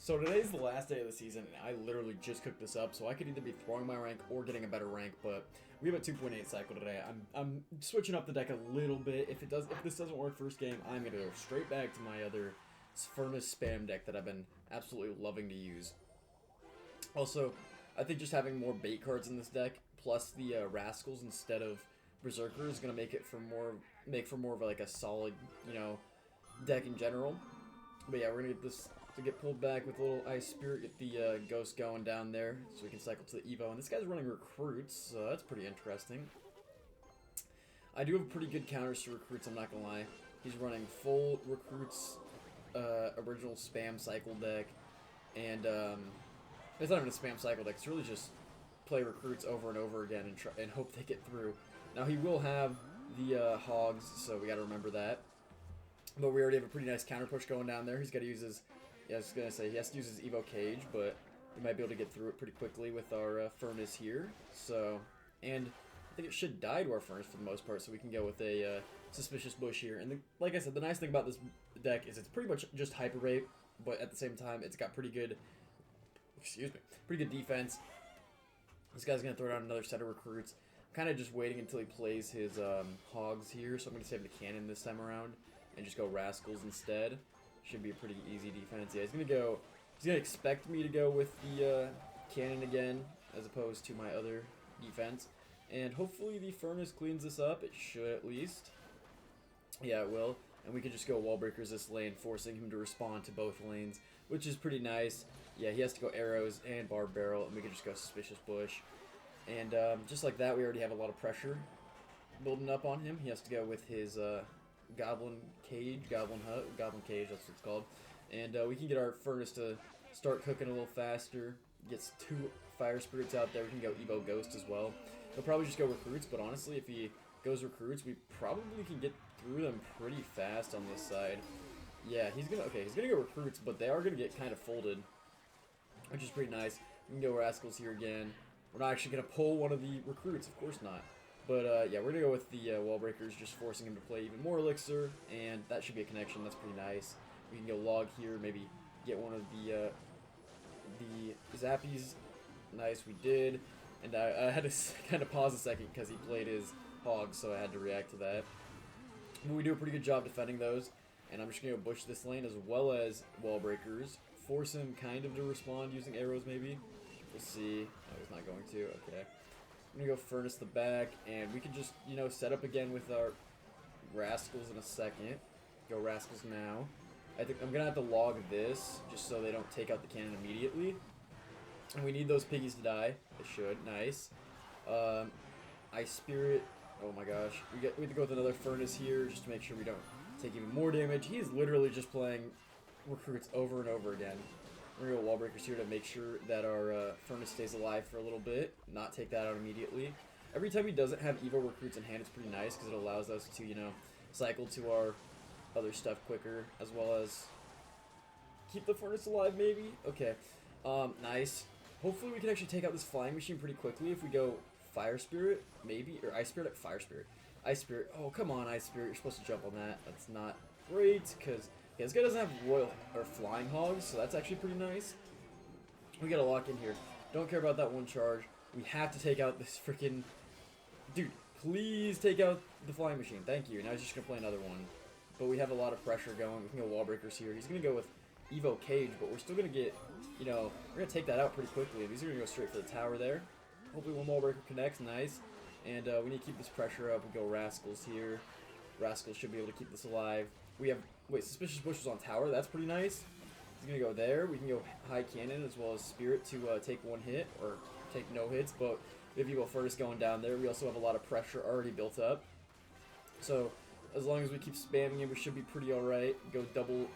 So today's the last day of the season, and I literally just cooked this up, so I could either be throwing my rank or getting a better rank. But we have a 2.8 cycle today. I'm switching up the deck a little bit. If this doesn't work first game, I'm gonna go straight back to my other furnace spam deck that I've been absolutely loving to use. Also, I think just having more bait cards in this deck, plus the rascals instead of berserker, is gonna make for more of like a solid, deck in general. But yeah, we're gonna get this to get pulled back with a little ice spirit, get the ghost going down there, so we can cycle to the Evo. And this guy's running recruits, so that's pretty interesting. I do have pretty good counters to recruits, I'm not gonna lie. He's running full recruits, original spam cycle deck, and it's not even a spam cycle deck. It's really just play recruits over and over again and hope they get through. Now he will have the hogs, so we got to remember that. But we already have a pretty nice counter push going down there. He's got to use his, yeah, I was gonna say he has to use his Evo cage, but we might be able to get through it pretty quickly with our furnace here. So, and I think it should die to our furnace for the most part, so we can go with a suspicious bush here. And like I said, the nice thing about this deck is it's pretty much just hyper rate, but at the same time, it's got pretty good defense. This guy's gonna throw down another set of recruits. I'm kind of just waiting until he plays his hogs here, so I'm gonna save the cannon this time around and just go rascals instead. Should be a pretty easy defense. Yeah, he's gonna expect me to go with the cannon again as opposed to my other defense. And hopefully the furnace cleans this up. It should at least. Yeah, it will. And we can just go wall breakers this lane, forcing him to respond to both lanes, which is pretty nice. Yeah, he has to go arrows and barb barrel, and we can just go suspicious bush. And just like that, we already have a lot of pressure building up on him. He has to go with his goblin cage, goblin cage, that's what it's called. And we can get our furnace to start cooking a little faster. Gets 2 fire spirits out there. We can go Evo Ghost as well. He'll probably just go recruits, but honestly, if he goes recruits, we probably can get through them pretty fast on this side. Yeah, he's gonna go recruits, but they are gonna get kind of folded, which is pretty nice. We can go rascals here again. We're not actually gonna pull one of the recruits, of course not. But yeah, we're gonna go with the wall breakers, just forcing him to play even more elixir, and that should be a connection. That's pretty nice. We can go log here, maybe get one of the zappies. Nice, we did. And I had to kind of pause a second because he played his hogs, so I had to react to that. But we do a pretty good job defending those, and I'm just going to go bush this lane as well as wall breakers. Force him kind of to respond using arrows maybe. We'll see. Oh, he's not going to. Okay. I'm going to go furnace the back, and we can just, set up again with our rascals in a second. Go rascals now. I think I'm going to have to log this just so they don't take out the cannon immediately. And we need those piggies to die. They should. Nice. Ice Spirit. Oh my gosh. We have to go with another furnace here just to make sure we don't take even more damage. He is literally just playing recruits over and over again. We're going to go wall breakers here to make sure that our furnace stays alive for a little bit. Not take that out immediately. Every time he doesn't have Evo recruits in hand, it's pretty nice because it allows us to, cycle to our other stuff quicker, as well as keep the furnace alive maybe. Okay. Nice. Hopefully we can actually take out this flying machine pretty quickly if we go Fire Spirit, maybe, or Ice Spirit, Fire Spirit. Ice Spirit, oh come on Ice Spirit, you're supposed to jump on that. That's not great, because this guy doesn't have royal, or flying hogs, so that's actually pretty nice. We gotta lock in here. Don't care about that one charge. We have to take out this freaking, dude, please take out the flying machine, thank you. Now he's just gonna play another one. But we have a lot of pressure going, we can go wall breakers here. He's gonna go with Evo Cage, but we're still going to get, we're going to take that out pretty quickly. These are going to go straight for the tower there. Hopefully one wall breaker connects, nice. And we need to keep this pressure up. We go Rascals here. Rascals should be able to keep this alive. We have, Suspicious Bush is on tower, that's pretty nice. He's going to go there. We can go High Cannon as well as Spirit to take one hit, or take no hits, but we have Evo Furnace going down there. We also have a lot of pressure already built up. So, as long as we keep spamming him, we should be pretty alright. Go double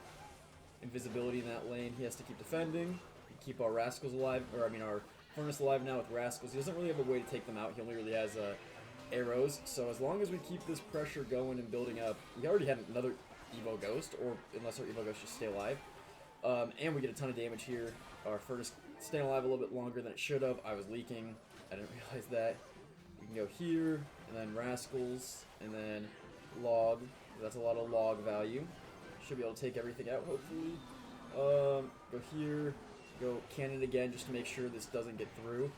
invisibility in that lane. He has to keep defending. Keep our rascals alive, or our furnace alive now with rascals. He doesn't really have a way to take them out. He only really has arrows. So as long as we keep this pressure going and building up, we already had another Evo Ghost, or unless our Evo Ghost just stay alive. And we get a ton of damage here. Our furnace staying alive a little bit longer than it should have. I was leaking. I didn't realize that. We can go here, and then rascals, and then log. That's a lot of log value. Should be able to take everything out, hopefully. Go here, go cannon again just to make sure this doesn't get through.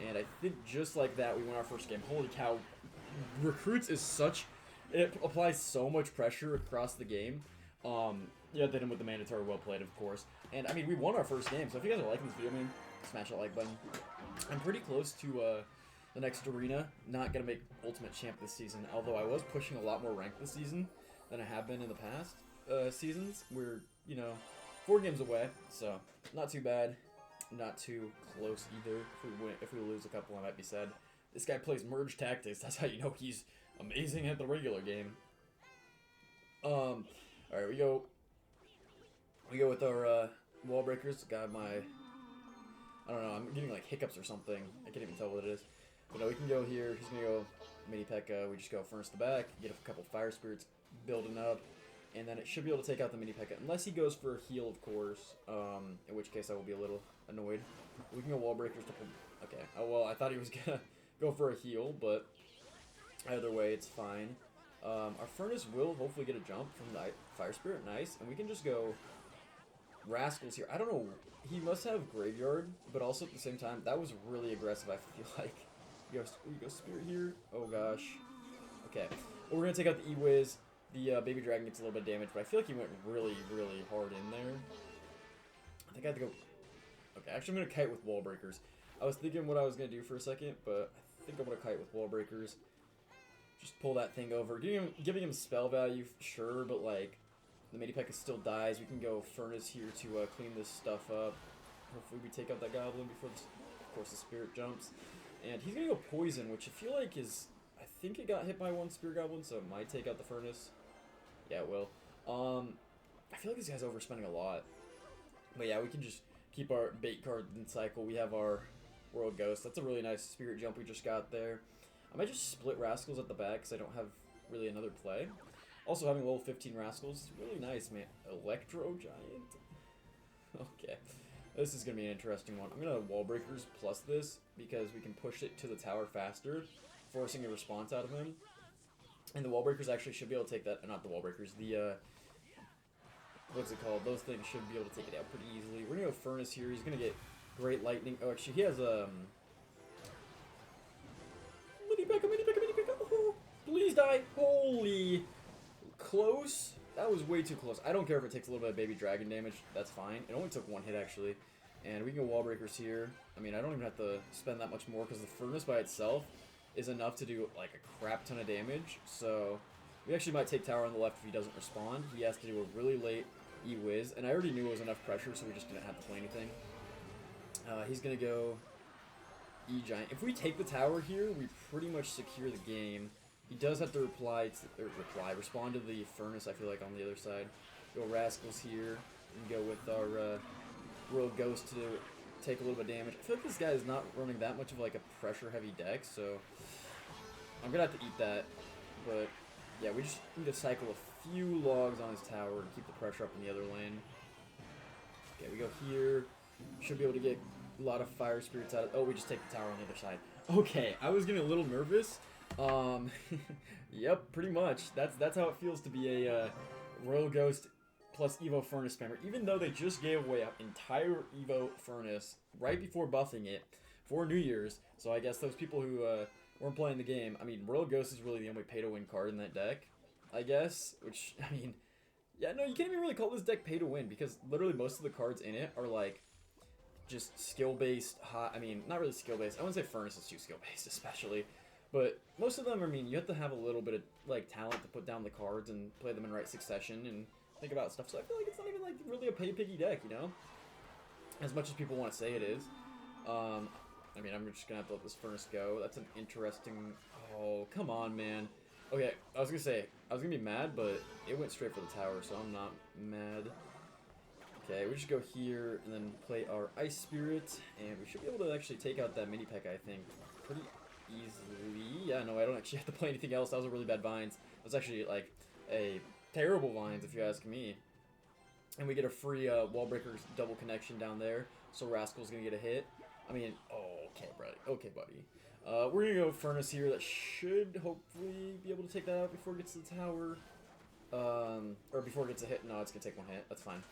And I think just like that, we won our first game. Holy cow. Recruits is such... It applies so much pressure across the game. Yeah, then him with the mandatory well played, of course. And, I mean, we won our first game, so if you guys are liking this video, man, smash that like button. I'm pretty close to the next arena. Not going to make Ultimate Champ this season, although I was pushing a lot more rank this season than I have been in the past seasons. We're, you know, 4 games away, so not too bad. Not too close either. If we lose a couple, I might be sad. This guy plays Merge Tactics. That's how you know he's amazing at the regular game. Alright, we go with our wall breakers. Got my, I don't know, I'm getting like hiccups or something. I can't even tell what it is. But no, we can go here. He's gonna go mini P.E.K.K.A. We just go furnace the back, get a couple fire spirits building up, and then it should be able to take out the mini P.E.K.K.A. Unless he goes for a heal, of course. In which case I will be a little annoyed. We can go wall breakers to pull. Okay. Oh well, I thought he was gonna go for a heal, but either way, it's fine. Our furnace will hopefully get a jump from the fire spirit. Nice, and we can just go rascals here. I don't know. He must have graveyard, but also at the same time, that was really aggressive. I feel like. We go spirit here. Oh gosh. Okay. Well, we're gonna take out the E-Wiz. The baby dragon gets a little bit of damage, but I feel like he went really, really hard in there. I think I have to go. Okay, actually, I'm gonna kite with wall breakers. I was thinking what I was gonna do for a second, but I think I'm gonna kite with wall breakers. Just pull that thing over. Giving him spell value, sure, but like the mini P.E.K.K.A. still dies. We can go furnace here to clean this stuff up. Hopefully, we take out that goblin before, of course, the spirit jumps. And he's gonna go poison, which I feel like is. I think it got hit by one spear goblin, so it might take out the furnace. Yeah, it will. I feel like this guy's overspending a lot. But yeah, we can just keep our bait card in cycle. We have our World Ghost. That's a really nice spirit jump we just got there. I might just split Rascals at the back because I don't have really another play. Also, having level 15 Rascals is really nice, man. Electro Giant? Okay. This is going to be an interesting one. I'm going to wall breakers plus this because we can push it to the tower faster, forcing a response out of him. And the wall breakers actually should be able to take that. Not the wall breakers. The, what's it called? Those things should be able to take it out pretty easily. We're going to go Furnace here. He's going to get Great Lightning. Oh, actually, he has, Mini P.E.K.K.A. Oh, please die. Holy. Close. That was way too close. I don't care if it takes a little bit of baby dragon damage. That's fine. It only took 1 hit, actually. And we can go wall breakers here. I mean, I don't even have to spend that much more because the furnace by itself is enough to do, like, a crap ton of damage. So, we actually might take tower on the left if he doesn't respond. He has to do a really late E-Wiz. And I already knew it was enough pressure, so we just didn't have to play anything. He's going to go E-Giant. If we take the tower here, we pretty much secure the game. He does have to respond to the furnace, I feel like, on the other side. Go Rascals here, and go with our Royal Ghost to take a little bit of damage. I feel like this guy is not running that much of like a pressure-heavy deck, so I'm going to have to eat that. But, yeah, we just need to cycle a few logs on his tower and keep the pressure up in the other lane. Okay, we go here. Should be able to get a lot of fire spirits out of... Oh, we just take the tower on the other side. Okay, I was getting a little nervous. Yep, pretty much. That's how it feels to be a Royal Ghost plus Evo Furnace spammer. Even though they just gave away an entire Evo Furnace right before buffing it for New Year's. So I guess those people who weren't playing the game, I mean, Royal Ghost is really the only pay-to-win card in that deck, I guess. Which, I mean, yeah, no, you can't even really call this deck pay-to-win because literally most of the cards in it are like just skill-based, I mean, not really skill-based. I wouldn't say Furnace is too skill-based, especially. But most of them, I mean, you have to have a little bit of, like, talent to put down the cards and play them in right succession and think about stuff. So I feel like it's not even, like, really a pay-piggy deck, you know? As much as people want to say it is. I mean, I'm just going to have to let this Furnace go. That's an interesting... Oh, come on, man. Okay, I was going to say, I was going to be mad, but it went straight for the tower, so I'm not mad. Okay, we just go here and then play our Ice Spirit, and we should be able to actually take out that mini P.E.K.K.A, I think, pretty easily. Yeah, no, I don't actually have to play anything else. That was a really bad Vines. That was actually, like, a terrible Vines, if you ask me. And we get a free Wall Breakers double connection down there, so Rascal's gonna get a hit. I mean, oh, okay, buddy. Okay, buddy. We're gonna go Furnace here. That should hopefully be able to take that out before it gets to the tower. Or before it gets a hit. No, it's gonna take 1 hit. That's fine.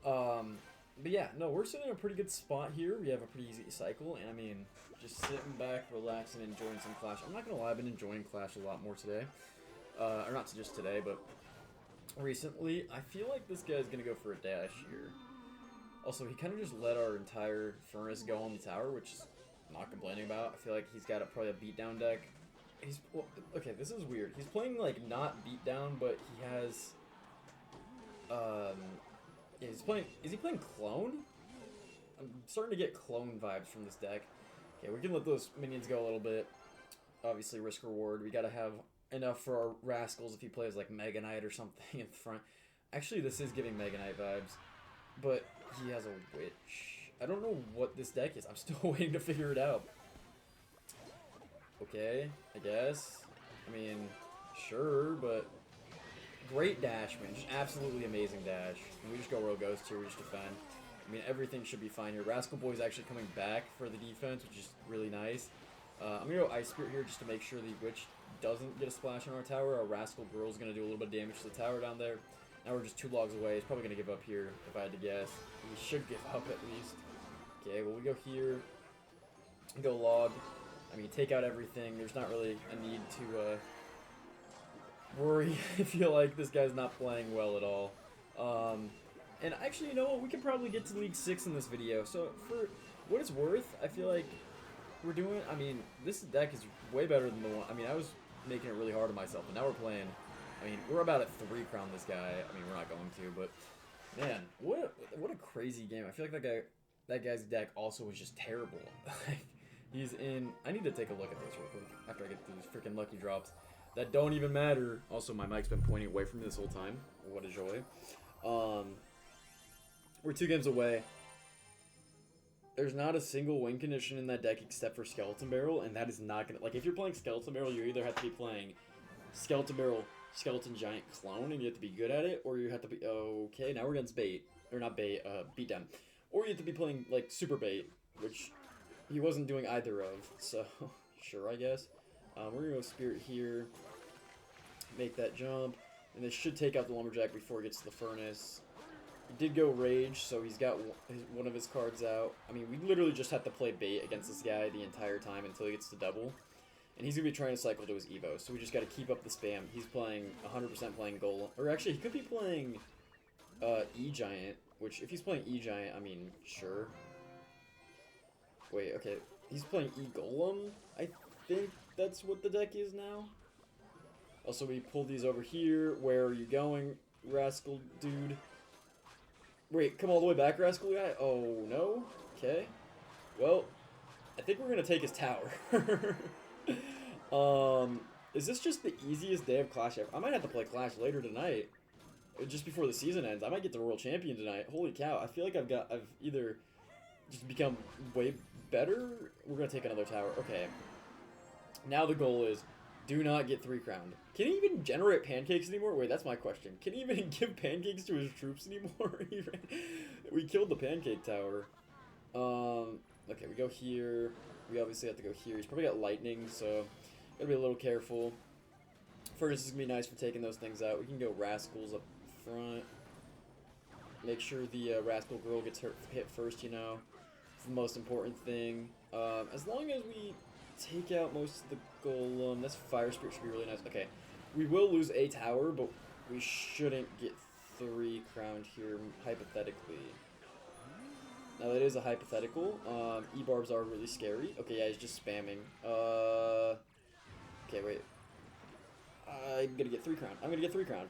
But yeah, no, we're sitting in a pretty good spot here. We have a pretty easy cycle, and I mean, just sitting back, relaxing, enjoying some Clash. I'm not gonna lie, I've been enjoying Clash a lot more today. Or not just today, but recently. I feel like this guy's gonna go for a dash here. Also, he kind of just let our entire furnace go on the tower, which is not complaining about. I feel like he's got probably a beatdown deck. Well, okay, this is weird. He's playing like not beatdown, but he has yeah, he's playing. Is he playing clone? I'm starting to get clone vibes from this deck. Okay, we can let those minions go a little bit. Obviously, risk reward. We gotta have enough for our rascals if he plays like Mega Knight or something in front. Actually, this is giving Mega Knight vibes, but he has a witch. I don't know what this deck is. I'm still waiting to figure it out. Okay, I guess. I mean, sure, but great dash, man. Just absolutely amazing dash. And we just go Royal Ghost here. We just defend. I mean, everything should be fine here. Rascal Boy's actually coming back for the defense, which is really nice. I'm going to go Ice Spirit here just to make sure the Witch doesn't get a splash on our tower. Our Rascal Girl's going to do a little bit of damage to the tower down there. Now we're just 2 logs away. He's probably going to give up here, if I had to guess. He should give up at least. Okay, well, we go here. Go log. I mean, take out everything. There's not really a need to worry. I feel like this guy's not playing well at all. And actually, you know what? We can probably get to League 6 in this video. So, for what it's worth, I feel like we're doing... I mean, this deck is way better than the one... I mean, I was making it really hard on myself, and now we're playing... I mean, we're about at 3 crown this guy. I mean, we're not going to, but... Man, what a crazy game. I feel like that guy's deck also was just terrible. He's in... I need to take a look at this real quick after I get through these freaking lucky drops that don't even matter. Also, my mic's been pointing away from me this whole time. What a joy. We're 2 games away. There's not a single win condition in that deck except for Skeleton Barrel, and that is not gonna... Like, if you're playing Skeleton Barrel, you either have to be playing Skeleton Barrel, Skeleton Giant Clone, and you have to be good at it, or you have to be... Okay, now we're against Bait. Or not Bait, Beatdown. Or you have to be playing, like, Super Bait, which he wasn't doing either of, so... Sure, I guess. We're gonna go Spirit here. Make that jump. And this should take out the Lumberjack before it gets to the Furnace. He did go Rage, so he's got one of his cards out. I mean, we literally just have to play Bait against this guy the entire time until he gets to double. And he's going to be trying to cycle to his Evo, so we just got to keep up the spam. He's playing, 100% playing Golem. Or actually, he could be playing E-Giant, which if he's playing E-Giant, I mean, sure. Wait, okay. He's playing E-Golem? I think that's what the deck is now. Also, we pull these over here. Where are you going, Rascal Dude? Wait, come all the way back, Rascal Guy? Oh, no? Okay. Well, I think we're going to take his tower. Is this just the easiest day of Clash ever? I might have to play Clash later tonight. Just before the season ends. I might get the World Champion tonight. Holy cow. I feel like I've either just become way better. We're going to take another tower. Okay. Now the goal is do not get 3 crowned. Can he even generate pancakes anymore? Wait, that's my question. Can he even give pancakes to his troops anymore? We killed the pancake tower. Okay, we go here. We obviously have to go here. He's probably got lightning, so gotta be a little careful. Furnace is gonna be nice for taking those things out. We can go Rascals up front. Make sure the Rascal Girl gets hit first, you know. It's the most important thing. As long as we take out most of the Golem. This Fire Spirit should be really nice. Okay, we will lose a tower, but we shouldn't get 3 crowned here, hypothetically. Now, that is a hypothetical. E-Barbs are really scary. Okay, yeah, he's just spamming. Okay, wait. I'm gonna get 3 crowned. I'm gonna get 3 crowned.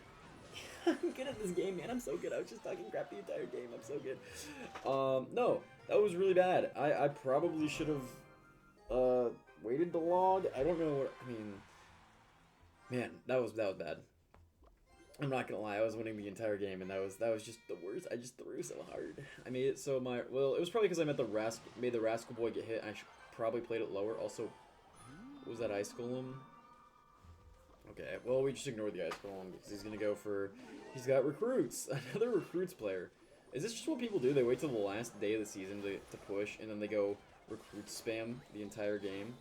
I'm good at this game, man. I'm so good. I was just talking crap the entire game. I'm so good. No, that was really bad. I probably should have, waited the log. I don't know what... I mean... Man, that was bad. I'm not gonna lie, I was winning the entire game, and that was just the worst. I just threw so hard. I made it so well, it was probably because I made the Rascal Boy get hit. I probably played it lower. Also, what was that Ice Golem? Okay, well, we just ignore the Ice Golem because he's gonna go for... He's got Recruits! Another Recruits player. Is this just what people do? They wait till the last day of the season to push, and then they go Recruit spam the entire game?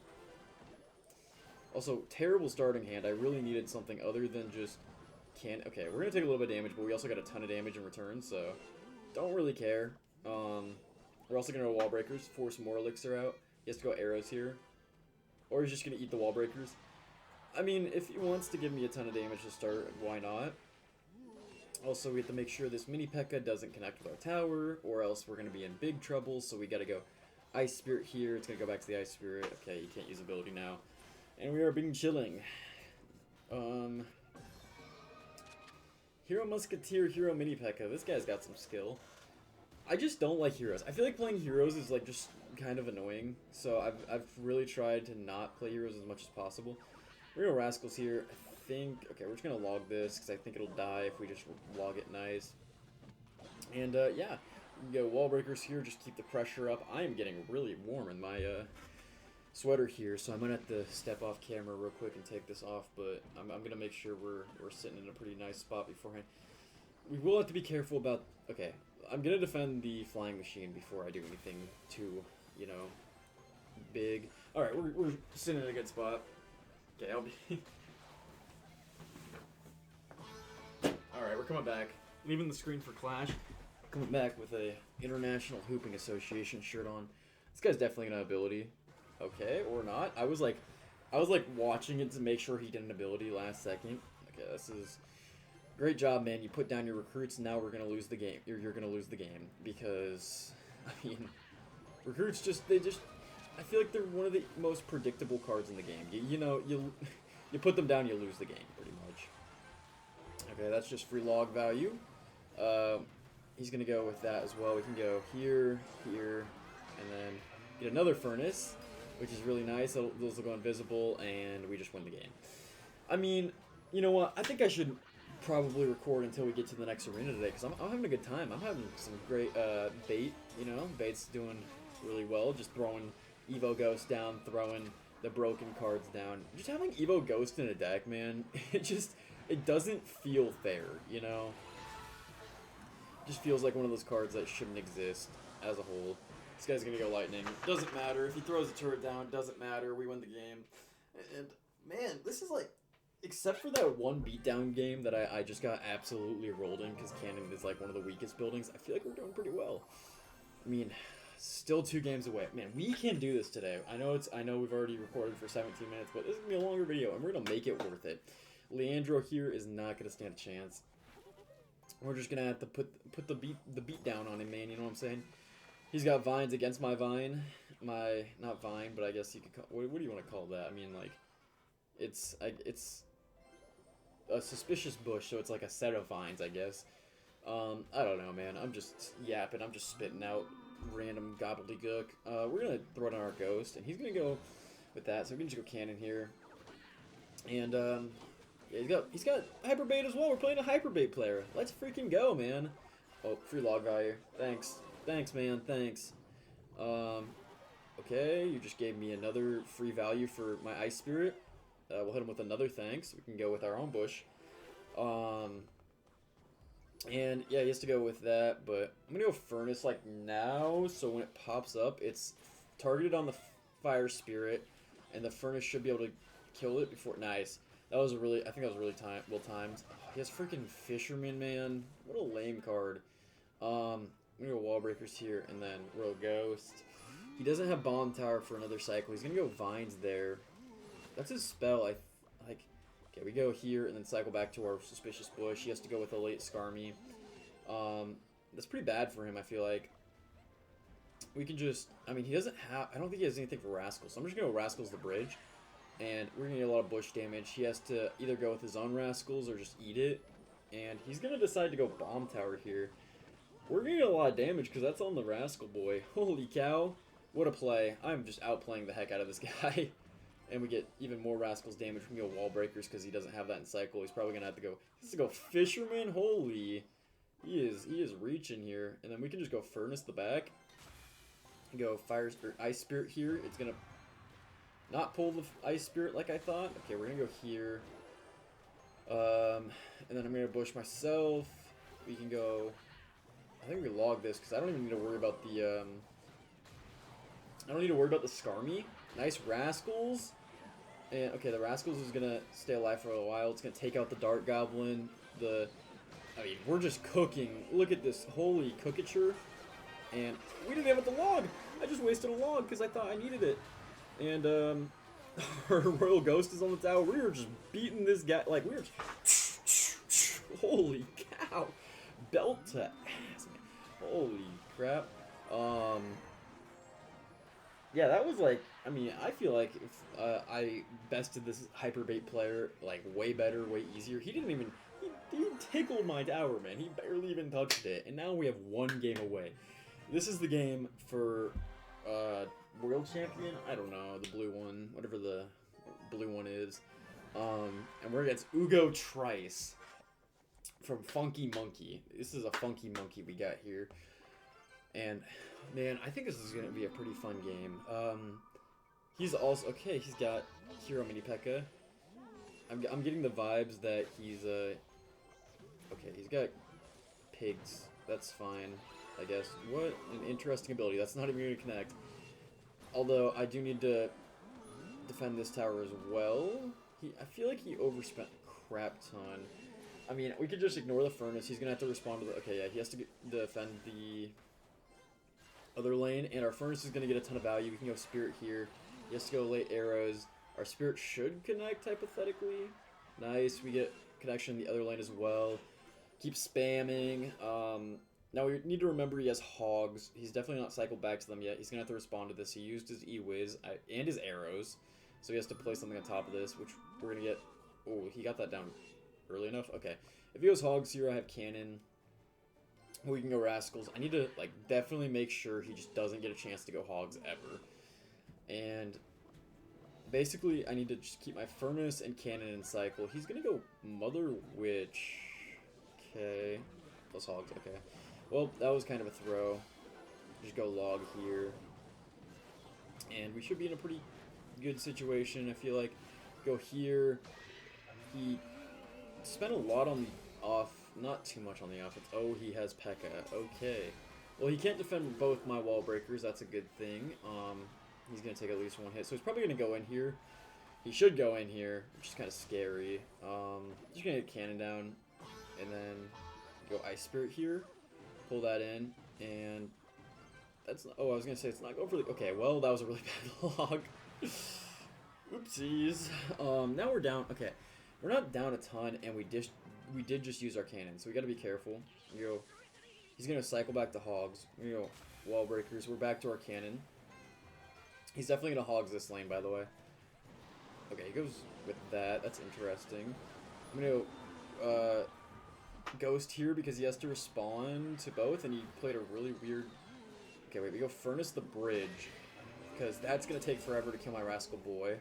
Also, terrible starting hand. I really needed something other than just... Okay, we're going to take a little bit of damage, but we also got a ton of damage in return, so... Don't really care. We're also going to go wall breakers, force more elixir out. He has to go arrows here. Or he's just going to eat the wall breakers. I mean, if he wants to give me a ton of damage to start, why not? Also, we have to make sure this mini P.E.K.K.A. doesn't connect with our tower, or else we're going to be in big trouble, so we got to go Ice Spirit here. It's going to go back to the Ice Spirit. Okay, you can't use ability now. And we are being chilling. Hero Musketeer, Hero Mini P.E.K.K.A. This guy's got some skill. I just don't like heroes. I feel like playing heroes is like just kind of annoying. So I've really tried to not play heroes as much as possible. We're gonna Rascals here. I think, okay, we're just gonna log this because I think it'll die if we just log it nice. And yeah, we can go wall breakers here, just keep the pressure up. I am getting really warm in my sweater here, so I might have to step off camera real quick and take this off, but I'm gonna make sure we're sitting in a pretty nice spot beforehand. We will have to be careful about, okay, I'm gonna defend the flying machine before I do anything too, you know, big. Alright, we're sitting in a good spot. Okay, I'll be... Alright, we're coming back. Leaving the screen for Clash. Coming back with a International Hooping Association shirt on. This guy's definitely gonna have ability. Okay, or not. I was like watching it to make sure he did an ability last second. Okay, this is great job, man. You put down your recruits, and now we're gonna lose the game. You're gonna lose the game because, I mean, recruits I feel like they're one of the most predictable cards in the game. You know, you put them down, you lose the game pretty much. Okay, that's just free log value. He's gonna go with that as well. We can go here, here, and then get another furnace, which is really nice. Those will go invisible, and we just win the game. I mean, you know what? I think I should probably record until we get to the next arena today, because I'm having a good time. I'm having some great bait, you know? Bait's doing really well, just throwing Evo Ghost down, throwing the broken cards down. Just having Evo Ghost in a deck, man, it doesn't feel fair, you know? It just feels like one of those cards that shouldn't exist as a whole. This guy's gonna go Lightning. Doesn't matter. If he throws a turret down, doesn't matter. We win the game. And, man, this is like... Except for that one beatdown game that I just got absolutely rolled in because Cannon is like one of the weakest buildings, I feel like we're doing pretty well. I mean, still 2 games away. Man, we can do this today. I know we've already recorded for 17 minutes, but this is gonna be a longer video, and we're gonna make it worth it. Leandro here is not gonna stand a chance. We're just gonna have to put the beat down on him, man. You know what I'm saying? He's got vines against my vine. Not vine, but I guess you could call, what do you want to call that? I mean, like, it's a suspicious bush, so it's like a set of vines, I guess. I don't know, man. I'm just yapping. I'm just spitting out random gobbledygook. We're gonna throw down our ghost, and he's gonna go with that. So we can just go Cannon here, and yeah, he's got hyper bait as well. We're playing a hyper bait player. Let's freaking go, man. Oh, free log value. Thanks, man. Thanks. Okay, you just gave me another free value for my Ice Spirit. We'll hit him with another thanks. We can go with our own bush. And yeah, he has to go with that, but I'm gonna go Furnace like now, so when it pops up, it's targeted on the Fire Spirit, and the Furnace should be able to kill it before. Nice. I think that was really well timed. Oh, he has freaking Fisherman, man. What a lame card. I'm gonna go Wall Breakers here, and then Royal Ghost. He doesn't have Bomb Tower for another cycle. He's gonna go Vines there. That's his spell, okay, we go here and then cycle back to our Suspicious Bush. He has to go with a late Skarmy. That's pretty bad for him, I feel like. We can just, I mean, he doesn't have, I don't think he has anything for Rascals, so I'm just going to go Rascals the Bridge. And we're going to get a lot of bush damage. He has to either go with his own Rascals or just eat it. And he's going to decide to go Bomb Tower here. We're going to get a lot of damage because that's on the Rascal Boy. Holy cow. What a play. I'm just outplaying the heck out of this guy. And we get even more Rascals damage. We can go Wall Breakers because he doesn't have that in cycle. He's probably going to have to go... He has to go Fisherman? Holy... He is reaching here. And then we can just go Furnace the back. Go Ice Spirit here. It's going to not pull the Ice Spirit like I thought. Okay, we're going to go here. And then I'm going to bush myself. We can go... I think we log this because I don't even need to worry about the... I don't need to worry about the Skarmy. Nice Rascals. And, okay, the Rascals is going to stay alive for a while. It's going to take out the Dart Goblin. I mean, we're just cooking. Look at this. Holy cookature. And we didn't have the log. I just wasted a log because I thought I needed it. And, our Royal Ghost is on the tower. We were just beating this guy. Like, we were just... Holy cow. Belt to ass, man. Holy crap. Yeah, that was like... I mean, I feel like if I bested this Hyperbait player, like, way better, way easier. He didn't even... He tickled my tower, man. He barely even touched it. And now we have one game away. This is the game for... World Champion? I don't know, the blue one, whatever the blue one is. And we're against Ugo Trice from Funky Monkey. This is a Funky Monkey we got here. And, man, I think this is going to be a pretty fun game. He's also, okay, he's got Hero Mini P.E.K.K.A. I'm getting the vibes that he's, okay, he's got pigs. That's fine, I guess. What an interesting ability. That's not even going to connect. Although, I do need to defend this tower as well. I feel like he overspent a crap ton. I mean, we could just ignore the furnace. He's going to have to respond to the... Okay, yeah, he has to defend the other lane. And our furnace is going to get a ton of value. We can go Spirit here. He has to go late arrows. Our Spirit should connect, hypothetically. Nice. We get connection in the other lane as well. Keep spamming. Now, we need to remember he has hogs. He's definitely not cycled back to them yet. He's going to have to respond to this. He used his E-Wiz and his arrows. So he has to place something on top of this, which we're going to get... Oh, he got that down early enough? Okay. If he goes hogs here, I have cannon. We can go rascals. I need to, like, definitely make sure he just doesn't get a chance to go hogs ever. And basically, I need to just keep my furnace and cannon in cycle. He's going to go Mother Witch. Okay. Plus hogs, okay. Well, that was kind of a throw. Just go log here. And we should be in a pretty good situation, I feel like. Go here. He spent a lot on the off, not too much on the offense. Oh, he has P.E.K.K.A. Okay. Well, he can't defend both my wall breakers. That's a good thing. He's going to take at least one hit. So he's probably going to go in here. He should go in here, which is kind of scary. Just going to get cannon down. And then go Ice Spirit here. Pull that in, and that's... Oh, I was going to say it's not overly... Okay, well, that was a really bad log. Oopsies. Now we're down... Okay, we're not down a ton, and we did just use our cannon, so we got to be careful. We go... He's going to cycle back to hogs. We go wall breakers. We're back to our cannon. He's definitely going to hogs this lane, by the way. Okay, he goes with that. That's interesting. I'm going to go... Ghost here because he has to respond to both, and he played a really weird... Okay, wait, we go Furnace the Bridge, because that's going to take forever to kill my Rascal Boy.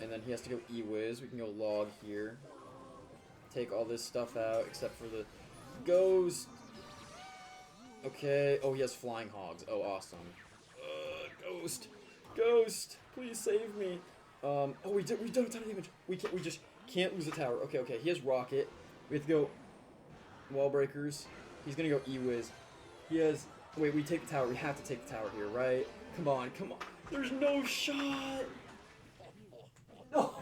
And then he has to go E-Wiz. We can go Log here. Take all this stuff out, except for the Ghost. Okay, oh, he has Flying Hogs. Oh, awesome. Ghost. Ghost, please save me. Oh, we've done a ton of damage. We just can't lose the tower. Okay, he has Rocket. We have to go wall breakers. He's gonna go E-Wiz. He has... Wait, we take the tower. We have to take the tower here, right? Come on. There's no shot. No.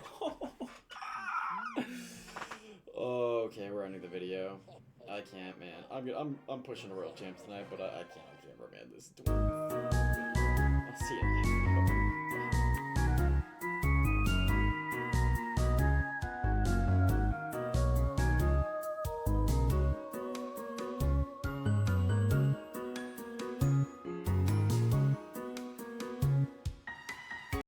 Okay, we're ending the video. I can't, man. I'm pushing the Royal Champs tonight, but I can't remember, man. This is